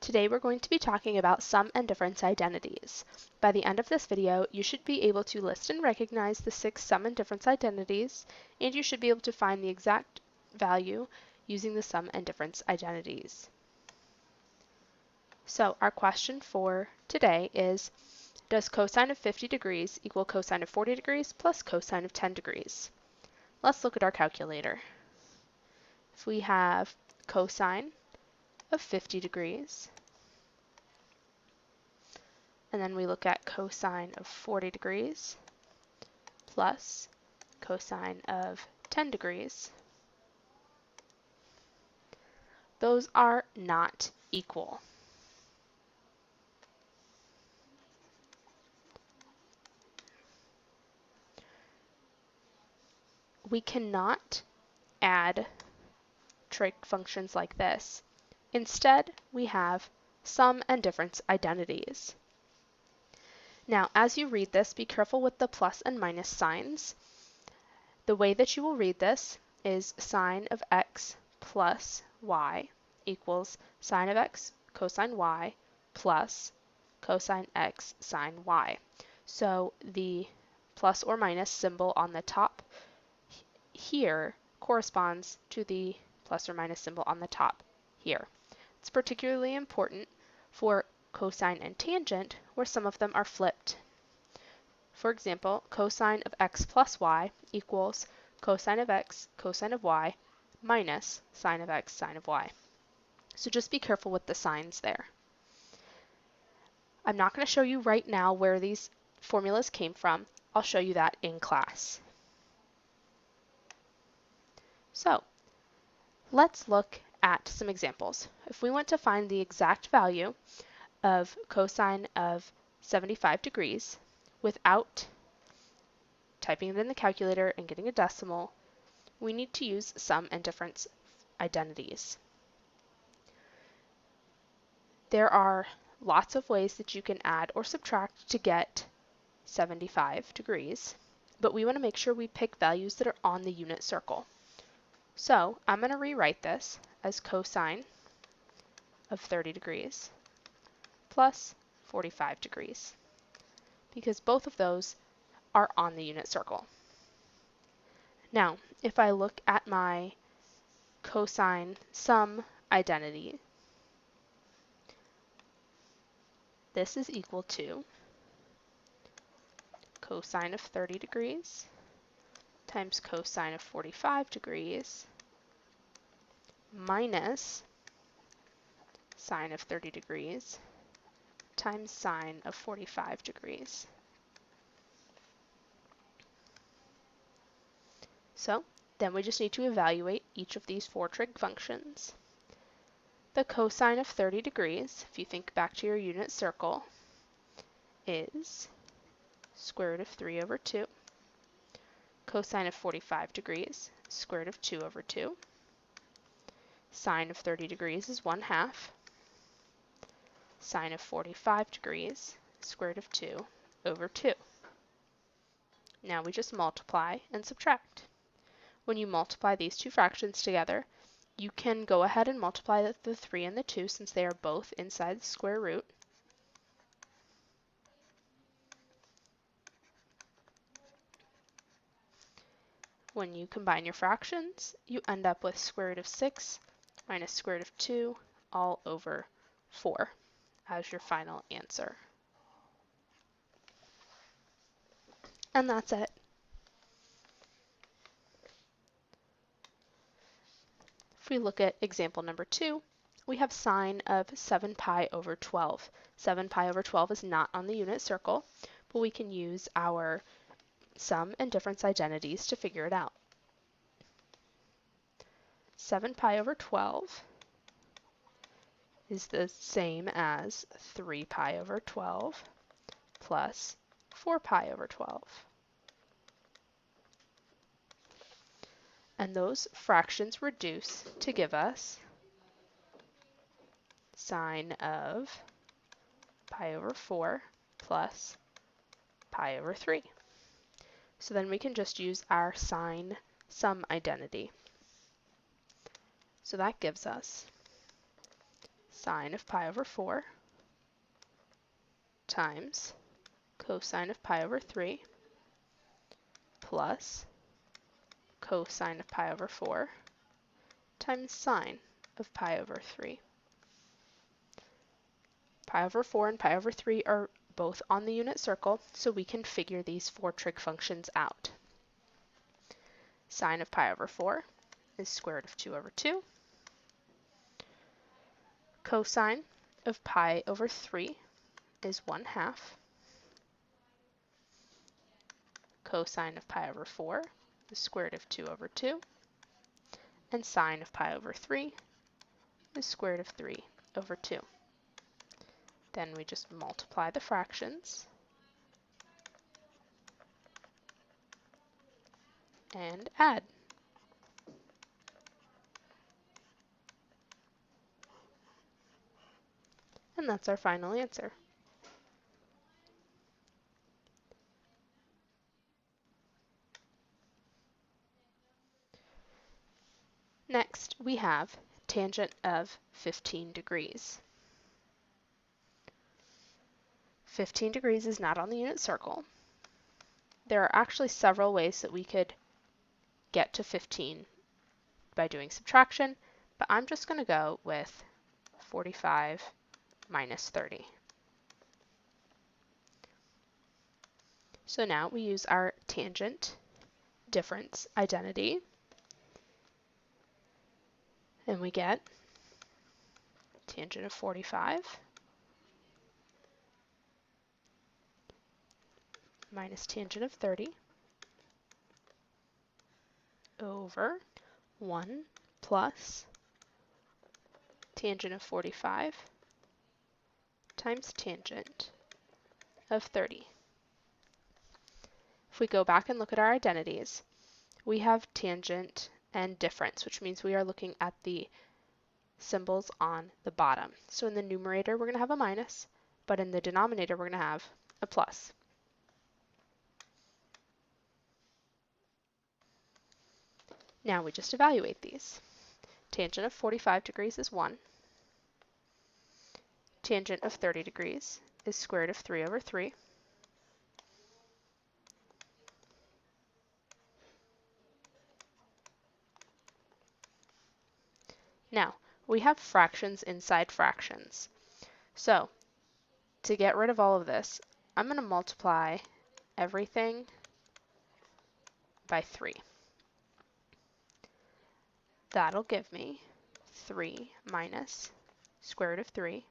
Today we're going to be talking about sum and difference identities. By the end of this video, you should be able to list and recognize the 6 sum and difference identities, and you should be able to find the exact value using the sum and difference identities. So our question for today is, does cosine of 50 degrees equal cosine of 40 degrees plus cosine of 10 degrees? Let's look at our calculator. If we have cosine of 50 degrees, and then we look at cosine of 40 degrees plus cosine of 10 degrees. Those are not equal. We cannot add trig functions like this. Instead, we have sum and difference identities. Now, as you read this, be careful with the plus and minus signs. The way that you will read this is sine of x plus y equals sine of x cosine y plus cosine x sine y. So the plus or minus symbol on the top here corresponds to the plus or minus symbol on the top here. It's particularly important for cosine and tangent, where some of them are flipped. For example, cosine of x plus y equals cosine of x cosine of y minus sine of x sine of y. So just be careful with the signs there. I'm not going to show you right now where these formulas came from. I'll show you that in class. So let's look at some examples. If we want to find the exact value of cosine of 75 degrees without typing it in the calculator and getting a decimal, we need to use sum and difference identities. There are lots of ways that you can add or subtract to get 75 degrees, but we want to make sure we pick values that are on the unit circle. So I'm going to rewrite this as cosine of 30 degrees plus 45 degrees, because both of those are on the unit circle. Now, if I look at my cosine sum identity, this is equal to cosine of 30 degrees times cosine of 45 degrees minus sine of 30 degrees times sine of 45 degrees. So then we just need to evaluate each of these 4 trig functions. The cosine of 30 degrees, if you think back to your unit circle, is square root of 3 over 2. Cosine of 45 degrees, square root of 2 over 2. Sine of 30 degrees is 1/2. Sine of 45 degrees, square root of 2 over 2. Now we just multiply and subtract. When you multiply these two fractions together, you can go ahead and multiply the 3 and the 2 since they are both inside the square root. When you combine your fractions, you end up with square root of 6 minus square root of 2 all over 4 as your final answer. And that's it. If we look at example number 2, we have sine of 7 pi over 12. 7 pi over 12 is not on the unit circle, but we can use our sum and difference identities to figure it out. 7 pi over 12 is the same as 3 pi over 12 plus 4 pi over 12. And those fractions reduce to give us sine of pi over 4 plus pi over 3. So then we can just use our sine sum identity. So that gives us sine of pi over 4 times cosine of pi over 3 plus cosine of pi over 4 times sine of pi over 3. Pi over 4 and pi over 3 are both on the unit circle, so we can figure these four trig functions out. Sine of pi over 4 is square root of 2 over 2. Cosine of pi over 3 is 1/2. Cosine of pi over 4 is square root of 2 over 2. And sine of pi over 3 is square root of 3 over 2. Then we just multiply the fractions and add. And that's our final answer. Next, we have tangent of 15 degrees. 15 degrees is not on the unit circle. There are actually several ways that we could get to 15 by doing subtraction, but I'm just going to go with 45 minus 30. So now we use our tangent difference identity, and we get tangent of 45 minus tangent of 30 over 1 plus tangent of 45 times tangent of 30. If we go back and look at our identities, we have tangent and difference, which means we are looking at the symbols on the bottom. So in the numerator, we're going to have a minus, but in the denominator, we're going to have a plus. Now we just evaluate these. Tangent of 45 degrees is 1. Tangent of 30 degrees is square root of 3 over 3. Now, we have fractions inside fractions. So, to get rid of all of this, I'm going to multiply everything by 3. That'll give me 3 minus square root of 3,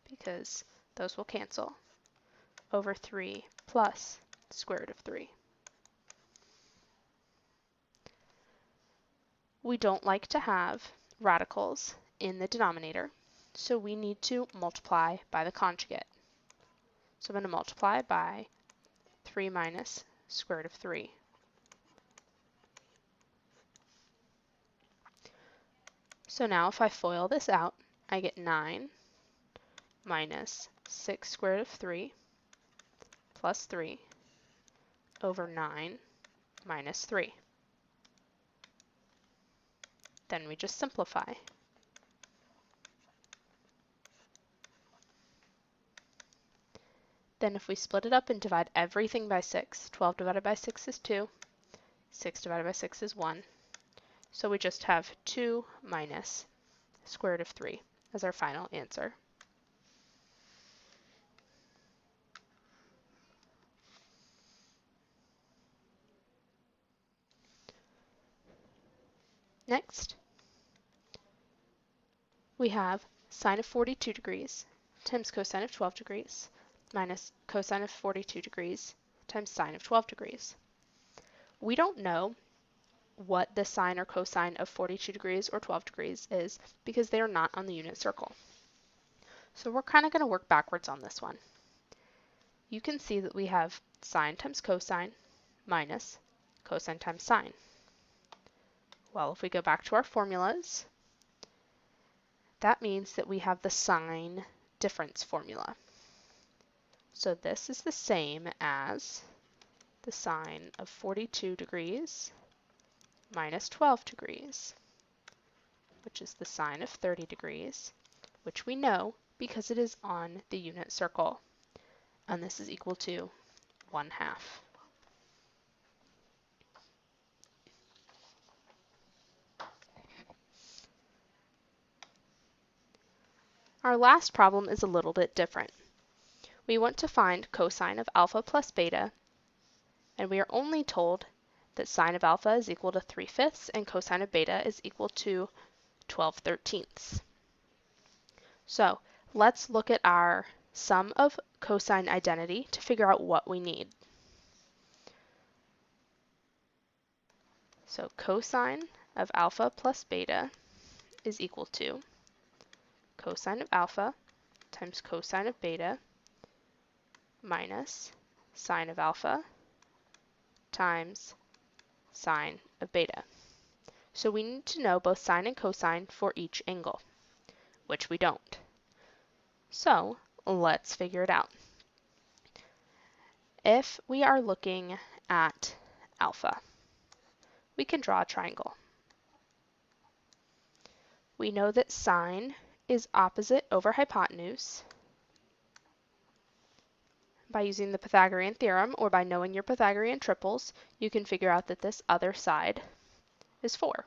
because those will cancel, over 3 plus square root of 3. We don't like to have radicals in the denominator, so we need to multiply by the conjugate. So I'm going to multiply by 3 minus square root of 3. So now if I FOIL this out, I get 9 minus 6 square root of 3 plus 3 over 9 minus 3. Then we just simplify. Then if we split it up and divide everything by 6, 12 divided by 6 is 2, 6 divided by 6 is 1. So we just have 2 minus square root of 3 as our final answer. Next, we have sine of 42 degrees times cosine of 12 degrees minus cosine of 42 degrees times sine of 12 degrees. We don't know what the sine or cosine of 42 degrees or 12 degrees is because they are not on the unit circle. So we're kind of going to work backwards on this one. You can see that we have sine times cosine minus cosine times sine. Well, if we go back to our formulas, that means that we have the sine difference formula. So this is the same as the sine of 42 degrees minus 12 degrees, which is the sine of 30 degrees, which we know because it is on the unit circle, and this is equal to 1/2. Our last problem is a little bit different. We want to find cosine of alpha plus beta, and we are only told that sine of alpha is equal to 3/5 and cosine of beta is equal to 12/13. So let's look at our sum of cosine identity to figure out what we need. So cosine of alpha plus beta is equal to cosine of alpha times cosine of beta minus sine of alpha times sine of beta. So we need to know both sine and cosine for each angle, which we don't. So let's figure it out. If we are looking at alpha, we can draw a triangle. We know that sine is opposite over hypotenuse. By using the Pythagorean theorem or by knowing your Pythagorean triples, you can figure out that this other side is 4.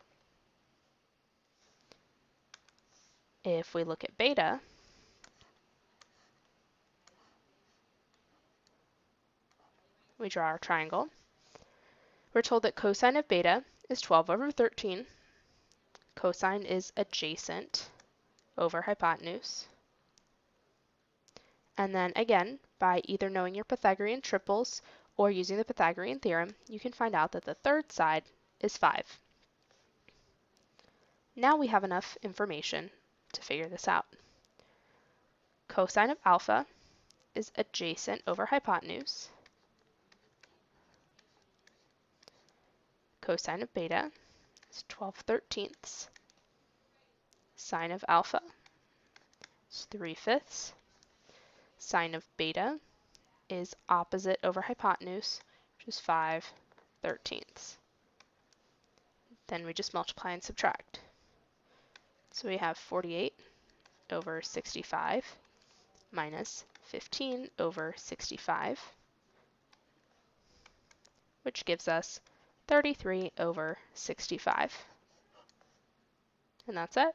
If we look at beta, we draw our triangle. We're told that cosine of beta is 12/13. Cosine is adjacent over hypotenuse. And then again, by either knowing your Pythagorean triples or using the Pythagorean theorem, you can find out that the third side is 5. Now we have enough information to figure this out. Cosine of alpha is adjacent over hypotenuse. Cosine of beta is 12/13. Sine of alpha is 3/5. Sine of beta is opposite over hypotenuse, which is 5/13. Then we just multiply and subtract. So we have 48/65 minus 15/65, which gives us 33/65. And that's it.